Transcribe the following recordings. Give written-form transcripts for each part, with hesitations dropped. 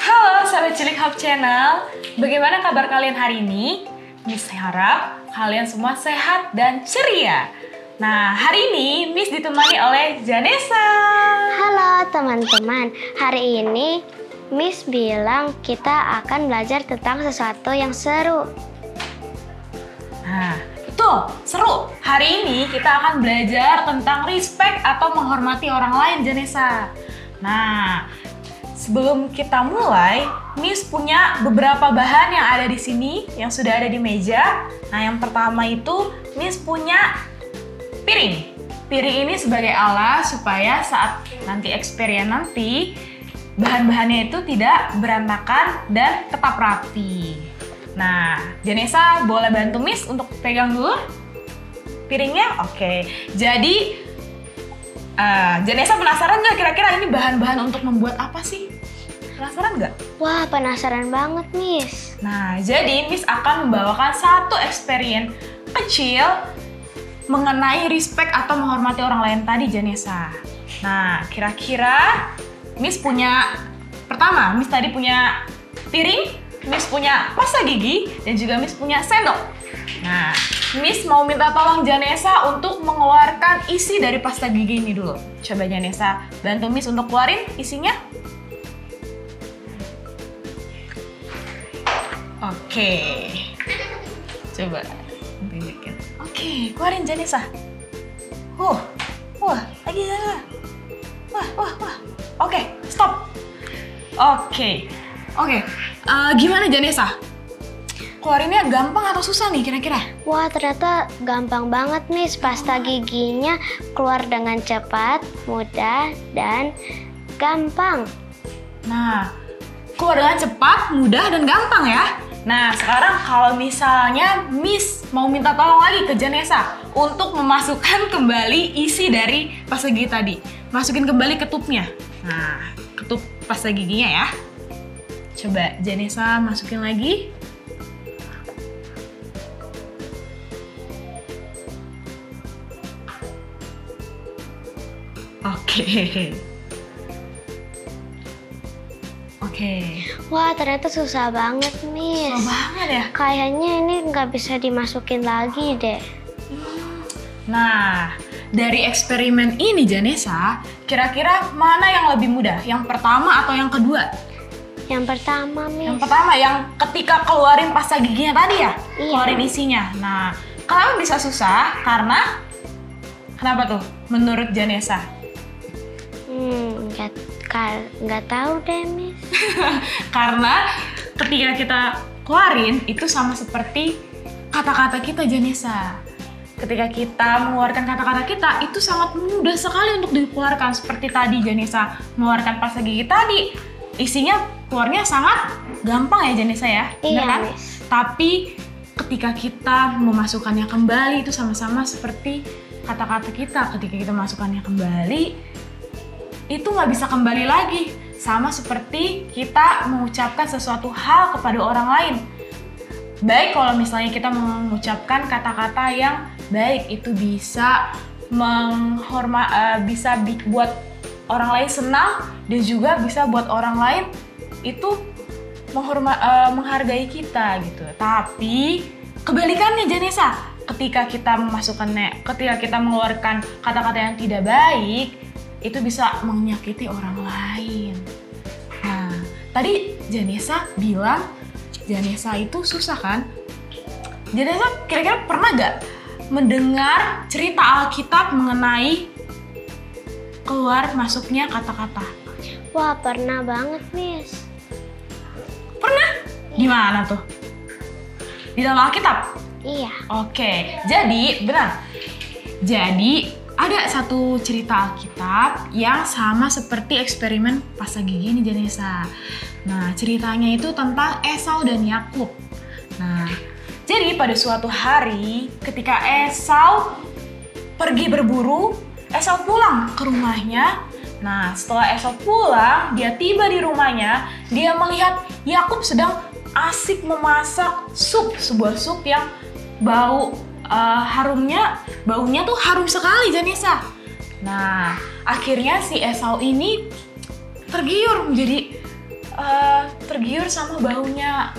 Halo sahabat Cilik Hub Channel, bagaimana kabar kalian hari ini? Miss harap kalian semua sehat dan ceria. Nah, hari ini Miss ditemani oleh Janessa. Halo teman-teman, hari ini Miss bilang kita akan belajar tentang sesuatu yang seru. Nah, betul, seru. Hari ini kita akan belajar tentang respect atau menghormati orang lain, Janessa. Nah, sebelum kita mulai, Miss punya beberapa bahan yang ada di sini, yang sudah ada di meja. Nah, yang pertama itu Miss punya piring. Piring ini sebagai alat supaya saat nanti experience nanti, bahan-bahannya itu tidak berantakan dan tetap rapi. Nah, Janessa boleh bantu Miss untuk pegang dulu piringnya? Oke, jadi Janessa penasaran nggak kira-kira ini bahan-bahan untuk membuat apa sih? Penasaran nggak? Wah, penasaran banget, Miss. Nah, jadi Miss akan membawakan satu experience kecil mengenai respect atau menghormati orang lain tadi, Janessa. Nah, kira-kira Miss punya, pertama, Miss tadi punya piring, Miss punya pasta gigi, dan juga Miss punya sendok. Nah, Miss mau minta tolong Janessa untuk mengeluarkan isi dari pasta gigi ini dulu. Coba Janessa bantu Miss untuk keluarin isinya. Oke. Coba tunjukin. Oke, keluarin Janessa. Wah, lagi Janessa. Wah. Oke, stop. Oke. Gimana Janessa? Keluarinnya gampang atau susah nih kira-kira? Wah, ternyata gampang banget, Miss. Pasta giginya keluar dengan cepat, mudah, dan gampang. Nah, keluar dengan cepat, mudah, dan gampang ya. Nah, sekarang kalau misalnya Miss mau minta tolong lagi ke Janessa untuk memasukkan kembali isi dari pasta gigi tadi. Masukin kembali ketupnya. Nah, ketup pasta giginya ya. Coba Janessa masukin lagi. Oke. Wah, ternyata susah banget, Miss. Susah banget ya? Kayaknya ini nggak bisa dimasukin lagi deh. Nah, dari eksperimen ini Janessa, kira-kira mana yang lebih mudah? Yang pertama atau yang kedua? Yang pertama, Miss. Yang pertama, yang ketika keluarin pasta giginya tadi ya? Iya. Keluarin isinya. Nah, kenapa bisa susah? Karena, kenapa tuh menurut Janessa? Nggak tahu deh, Miss. Karena ketika kita keluarin, itu sama seperti kata-kata kita Janessa. Ketika kita mengeluarkan kata-kata kita, itu sangat mudah sekali untuk dikeluarkan. Seperti tadi Janessa mengeluarkan pasta gigi tadi, isinya keluarnya sangat gampang ya Janessa ya? Iya, kan? Miss. Tapi ketika kita memasukkannya kembali, itu sama-sama seperti kata-kata kita. Ketika kita masukkannya kembali, itu nggak bisa kembali lagi. Sama seperti kita mengucapkan sesuatu hal kepada orang lain. Baik kalau misalnya kita mengucapkan kata-kata yang baik, itu bisa bisa buat orang lain senang, dan juga bisa buat orang lain itu menghargai kita gitu. Tapi kebalikannya Janessa, ketika kita mengeluarkan kata-kata yang tidak baik, itu bisa menyakiti orang lain. Nah, tadi Janessa bilang Janessa itu susah kan? Janessa kira-kira pernah gak mendengar cerita Alkitab mengenai keluar masuknya kata-kata? Wah, pernah banget, Miss. Pernah? Gimana tuh? Di dalam Alkitab? Iya. Oke, jadi benar. Jadi ada satu cerita Alkitab yang sama seperti eksperimen pasta gigi ini Janessa. Nah, ceritanya itu tentang Esau dan Yakub. Nah, jadi pada suatu hari ketika Esau pergi berburu, Esau pulang ke rumahnya. Nah, setelah Esau pulang, dia tiba di rumahnya, dia melihat Yakub sedang asik memasak sebuah sup yang baunya tuh harum sekali Janessa. Nah, akhirnya si Esau ini tergiur tergiur sama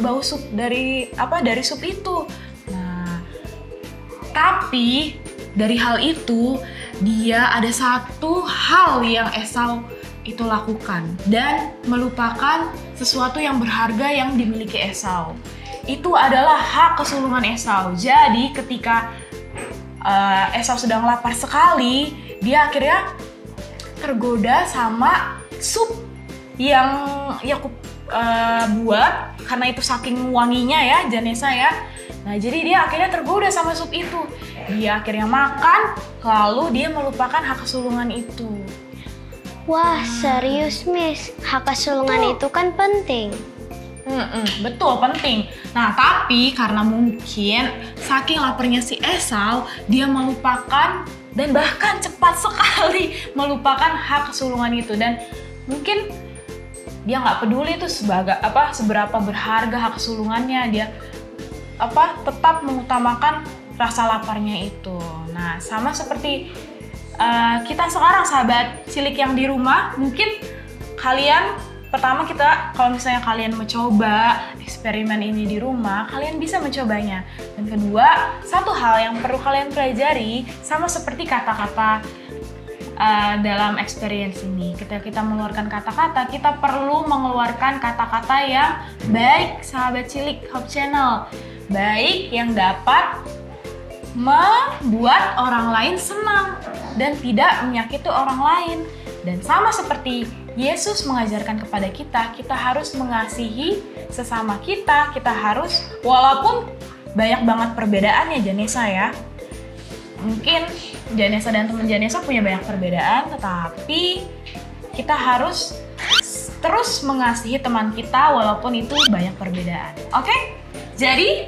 bau sup dari sup itu. Nah, tapi dari hal itu dia ada satu hal yang Esau itu lakukan dan melupakan sesuatu yang berharga yang dimiliki Esau. Itu adalah hak kesulungan Esau. Jadi ketika Esau sedang lapar sekali, dia akhirnya tergoda sama sup yang Yakub buat, karena itu saking wanginya ya Janesa ya. Nah, jadi dia akhirnya tergoda sama sup itu. Dia akhirnya makan, lalu dia melupakan hak kesulungan itu. Wah, serius Miss, hak kesulungan itu kan penting. Betul, penting. Nah, tapi karena mungkin saking laparnya si Esau, dia melupakan dan bahkan cepat sekali melupakan hak kesulungan itu. Dan mungkin dia nggak peduli itu seberapa berharga hak kesulungannya. Dia tetap mengutamakan rasa laparnya itu. Nah, sama seperti kita sekarang, sahabat cilik yang di rumah, mungkin kalian pertama kalau misalnya kalian mencoba eksperimen ini di rumah, kalian bisa mencobanya. Dan kedua, satu hal yang perlu kalian pelajari, sama seperti kata-kata dalam experience ini. Ketika kita mengeluarkan kata-kata, kita perlu mengeluarkan kata-kata yang baik, sahabat cilik Hope Channel. Baik yang dapat membuat orang lain senang dan tidak menyakiti orang lain. Dan sama seperti Yesus mengajarkan kepada kita, kita harus mengasihi sesama kita. Kita harus, walaupun banyak banget perbedaannya Janesa ya. Mungkin Janesa dan teman Janesa punya banyak perbedaan, tetapi kita harus terus mengasihi teman kita walaupun itu banyak perbedaan. Oke? Jadi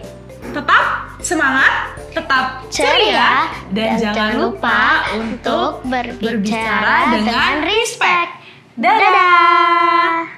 tetap semangat, tetap ceria, dan jangan lupa untuk berbicara dengan respect. Dadah!